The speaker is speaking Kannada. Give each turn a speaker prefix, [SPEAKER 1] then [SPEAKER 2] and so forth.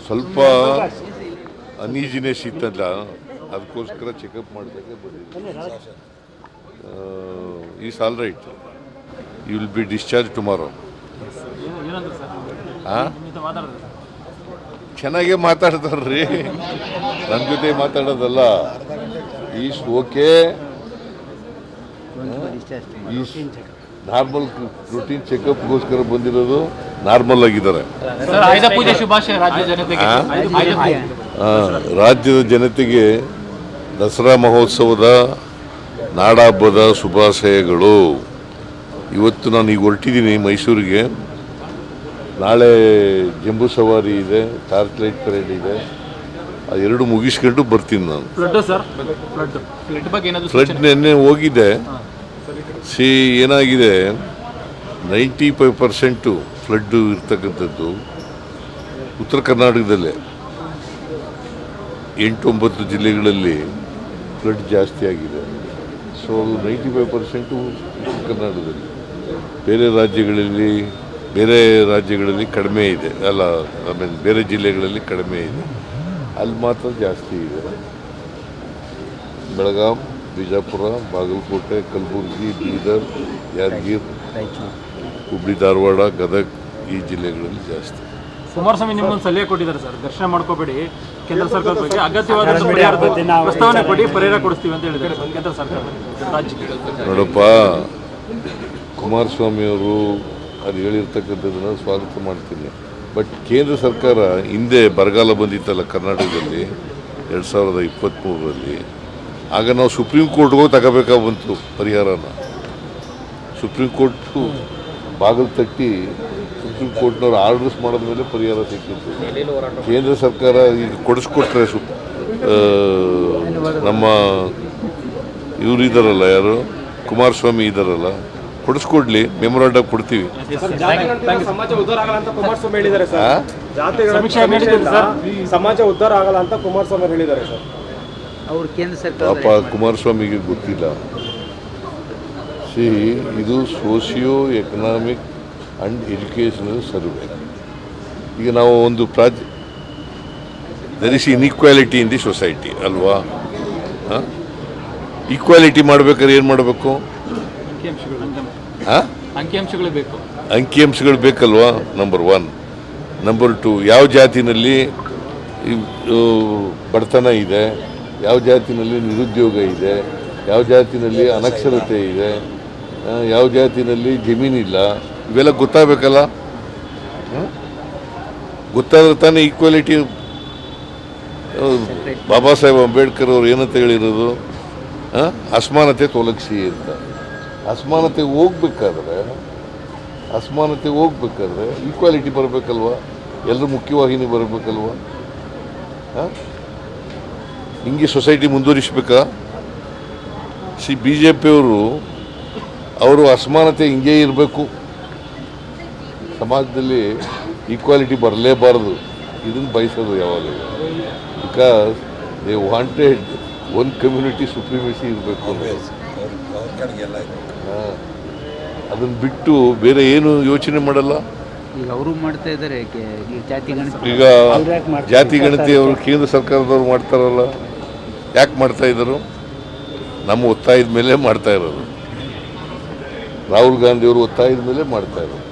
[SPEAKER 1] ಸ್ವಲ್ಪ ಅನೀಸಿನೆಸ್ ಇತ್ತಲ್ಲ, ಅದಕ್ಕೋಸ್ಕರ ಚೆಕಪ್ ಮಾಡಿದಾಗ ಬಂದಿದೆ. Is all right. You will be discharge tomorrow. ಚೆನ್ನಾಗೇ ಮಾತಾಡ್ತಾರ್ರಿ, ನನ್ನ ಜೊತೆ ಮಾತಾಡೋದಲ್ಲ. ಈಸ್ ಓಕೆ, ನಾರ್ಮಲ್ ರೂಟೀನ್ ಚೆಕಪ್ಗೋಸ್ಕರ ಬಂದಿರೋದು, ನಾರ್ಮಲ್ ಆಗಿದ್ದಾರೆ. ರಾಜ್ಯದ ಜನತೆಗೆ ದಸರಾ ಮಹೋತ್ಸವದ ನಾಡಹಬ್ಬದ ಶುಭಾಶಯಗಳು. ಇವತ್ತು ನಾನು ಈಗ ಹೊರಟಿದ್ದೀನಿ ಮೈಸೂರಿಗೆ. ನಾಳೆ ಜಂಬೂ ಸವಾರಿ ಇದೆ, ಟಾರ್ಚ್ ಲೈಟ್ ಪರೇಡ್ ಇದೆ. ಅದೆರಡು ಮುಗಿಸ್ಕೊಂಡು ಬರ್ತೀನಿ ನಾನು. ಫ್ಲಡ್ ನೆನ್ನೆ ಹೋಗಿದೆ. ಏನಾಗಿದೆ, 95% ಫ್ಲಡ್ಡು ಇರ್ತಕ್ಕಂಥದ್ದು ಉತ್ತರ ಕರ್ನಾಟಕದಲ್ಲೇ. 8-9 ಜಿಲ್ಲೆಗಳಲ್ಲಿ ಫ್ಲಡ್ ಜಾಸ್ತಿ ಆಗಿದೆ. ಸೊ 95% ಉತ್ತರ ಕರ್ನಾಟಕದಲ್ಲಿ. ಬೇರೆ ರಾಜ್ಯಗಳಲ್ಲಿ ಕಡಿಮೆ ಇದೆ, ಅಲ್ಲ, ಬೇರೆ ಜಿಲ್ಲೆಗಳಲ್ಲಿ ಕಡಿಮೆ ಇದೆ, ಅಲ್ಲಿ ಮಾತ್ರ ಜಾಸ್ತಿ ಇದೆ. ಬೆಳಗಾಂ, ಬಿಜಾಪುರ, ಬಾಗಲಕೋಟೆ, ಕಲಬುರಗಿ, ಬೀದರ್, ಯಾದಗಿರಿ, ಹುಬ್ಳಿ, ಧಾರವಾಡ, ಗದಗ, ಈ ಜಿಲ್ಲೆಗಳಲ್ಲಿ ಜಾಸ್ತಿ.
[SPEAKER 2] ಕುಮಾರಸ್ವಾಮಿ ನಿಮ್ಮನ್ನು ಸಲಹೆ ಕೊಟ್ಟಿದ್ದಾರೆ ಸರ್, ದರ್ಶನ ಮಾಡ್ಕೋಬೇಡಿ, ಕೇಂದ್ರ ಸರ್ಕಾರದ ಬಗ್ಗೆ ಅಗತ್ಯವಾದ ಪ್ರಸ್ತಾವನೆ ಕೊಡಿ, ಪರಿಹಾರ ಕೊಡಿಸ್ತೀವಿ ಅಂತ ಹೇಳಿದ್ದಾರೆ ಕೇಂದ್ರ ಸರ್ಕಾರ ರಾಜ್ಯಕ್ಕೆ.
[SPEAKER 1] ನೋಡಪ್ಪ, ಕುಮಾರಸ್ವಾಮಿಯವರು ಅದು ಹೇಳಿರ್ತಕ್ಕಂಥದ್ದನ್ನು ಸ್ವಾಗತ ಮಾಡ್ತೀನಿ. ಬಟ್ ಕೇಂದ್ರ ಸರ್ಕಾರ ಹಿಂದೆ ಬರಗಾಲ ಬಂದಿತ್ತಲ್ಲ ಕರ್ನಾಟಕದಲ್ಲಿ 2023ರಲ್ಲಿ, ಆಗ ನಾವು ಸುಪ್ರೀಂ ಕೋರ್ಟ್ಗೆ ಹೋಗಿ ತಗೋಬೇಕಾಗಿ ಬಂತು ಪರಿಹಾರನ. ಸುಪ್ರೀಂ ಕೋರ್ಟು ಬಾಗಿಲು ತಟ್ಟಿ ಸುಪ್ರೀಂ ಕೋರ್ಟ್ನವ್ರು ಆರ್ಡರ್ಸ್ ಮಾಡಿದ ಮೇಲೆ ಪರಿಹಾರ ಸಿಕ್ಕಿತ್ತು. ಕೇಂದ್ರ ಸರ್ಕಾರ ಈಗ ಕೊಡಿಸ್ಕೊಟ್ರೆ ನಮ್ಮ ಇವರು ಇದ್ದಾರಲ್ಲ, ಯಾರು ಕುಮಾರಸ್ವಾಮಿ ಇದ್ದಾರಲ್ಲ, ಕೊಡಿಸ್ಕೊಡ್ಲಿ, ಮೆಮೊರಾಂಡಮ್ ಕೊಡ್ತೀವಿ.
[SPEAKER 3] ಸಮಾಜ ಉದ್ಧಾರ ಆಗಲ್ಲ ಅಂತ ಕುಮಾರಸ್ವಾಮಿ ಹೇಳಿದ್ದಾರೆ ಸರ್. ಸಮಾಜ ಉದ್ಧಾರ ಆಗಲ್ಲ ಅಂತ ಕುಮಾರಸ್ವಾಮಿ ಹೇಳಿದ್ದಾರೆ ಸರ್.
[SPEAKER 4] ಅವರು ಕೇಂದ್ರ ಸರ್ಕಾರ
[SPEAKER 1] ಪಾಪ ಕುಮಾರಸ್ವಾಮಿಗೆ ಗೊತ್ತಿಲ್ಲ. ಇದು socio economic and educational survey. ಈಗ ನಾವು ಒಂದು there is inequality in the society ಅಲ್ವಾ? ಈಕ್ವಾಲಿಟಿ ಮಾಡ್ಬೇಕಾದ್ರೆ ಏನು ಮಾಡಬೇಕು? ಅಂಕಿಅಂಶಗಳು ಬೇಕಲ್ವಾ? ನಂಬರ್ 1. ನಂಬರ್ 2, ಯಾವ ಜಾತಿನಲ್ಲಿ ಬಡತನ ಇದೆ, ಯಾವ ಜಾತಿನಲ್ಲಿ ನಿರುದ್ಯೋಗ ಇದೆ, ಯಾವ ಜಾತಿನಲ್ಲಿ ಅನಕ್ಷರತೆ ಇದೆ, ಯಾವ ಜಾತಿನಲ್ಲಿ ಜಮೀನಿಲ್ಲ, ಇವೆಲ್ಲ ಗೊತ್ತಾಗಬೇಕಲ್ಲ. ಗೊತ್ತಾದ್ರೆ ತಾನೇ ಈಕ್ವಾಲಿಟಿ. ಬಾಬಾ ಸಾಹೇಬ್ ಅಂಬೇಡ್ಕರ್ ಅವರು ಏನಂತ ಹೇಳಿರೋದು? ಅಸಮಾನತೆ ತೊಲಗಿಸಿ ಅಂತ. ಅಸಮಾನತೆ ಹೋಗ್ಬೇಕಾದ್ರೆ ಈಕ್ವಾಲಿಟಿ ಬರಬೇಕಲ್ವ? ಎಲ್ಲರೂ ಮುಖ್ಯವಾಹಿನಿ ಬರಬೇಕಲ್ವ? ಹಿಂಗೆ ಸೊಸೈಟಿ ಮುಂದುವರಿಸ್ಬೇಕಾ? BJP ಅವರು ಅಸಮಾನತೆ ಹಿಂಗೆ ಇರಬೇಕು, ಸಮಾಜದಲ್ಲಿ ಈಕ್ವಾಲಿಟಿ ಬರಲೇಬಾರದು, ಇದನ್ನು ಬಯಸೋದು ಯಾವಾಗಲೂ. Because they wanted one community supremacy ಇರಬೇಕು. ಅದನ್ನು ಬಿಟ್ಟು ಬೇರೆ ಏನು ಯೋಚನೆ ಮಾಡಲ್ಲ.
[SPEAKER 4] ಈಗ ಅವರು ಮಾಡ್ತಾ ಇದ್ದಾರೆ
[SPEAKER 1] ಈಗ ಜಾತಿ ಗಣತಿ ಅವರು ಕೇಂದ್ರ ಸರ್ಕಾರದವ್ರು ಮಾಡ್ತಾರಲ್ಲ, ಯಾಕೆ ಮಾಡ್ತಾ ಇದ್ರು? ನಮ್ಮ ಒತ್ತಾಯದ ಮೇಲೆ ಮಾಡ್ತಾ ಇರೋದು. ರಾಹುಲ್ ಗಾಂಧಿ ಅವರು ಒತ್ತಾಯದ ಮೇಲೆ ಮಾಡ್ತಾ ಇರೋದು.